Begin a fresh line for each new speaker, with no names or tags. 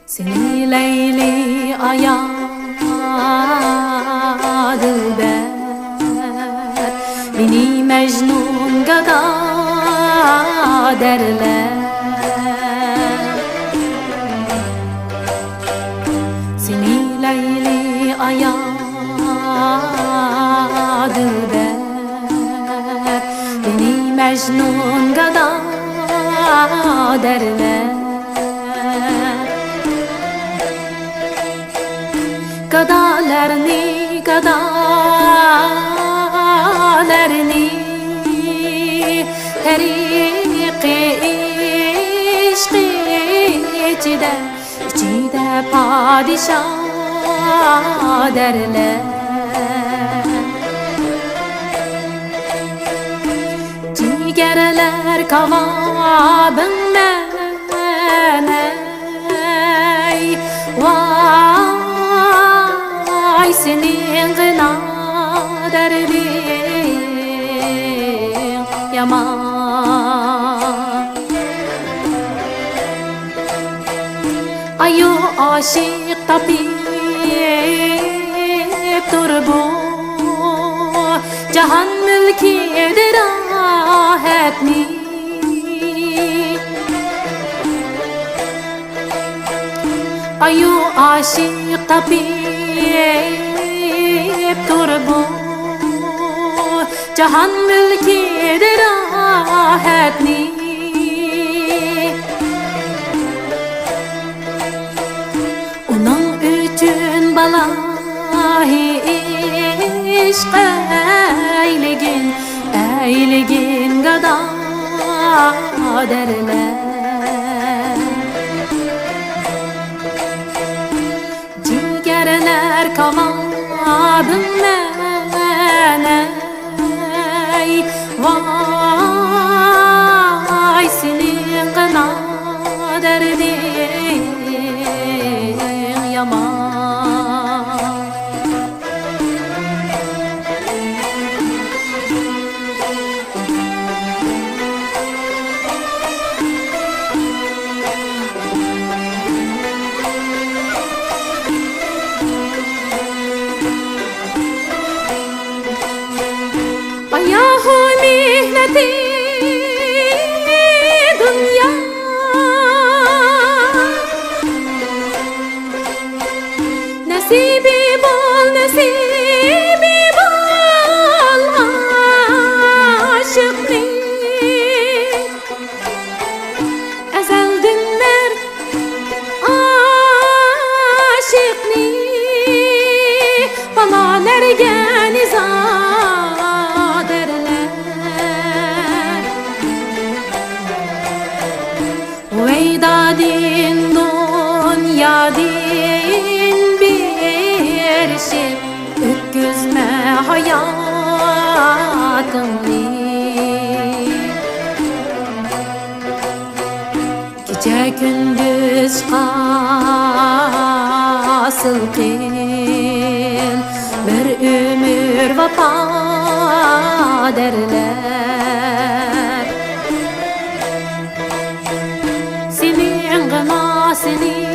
Seni Leyli ayadı der, beni Mecnun gada derler. Seni Leyli ayadı der, beni Mecnun gada derler. Gadalarni tariqi işq içide padişah derler. Cigerler kavabın meney vay senin gına derdin yaman. Ayo aşık tapip dur bu cahan mülkidir rahatni. Ayo aşık tapip dur bu cahan mülkidir rahatni. Onun üçün balahi işq eyligin gada derler. Cigerler kavabın meney vay senin gına derdin yaman. Ayahu mihneti dünya nasibi bol aşıkni ezel dinler aşıkni balalarga nizam derler. Veydadin dünyadin bir şey ötküzme hayatını. Gece gündüz asıl kıl bir ömür vapa derler. Senin gına senin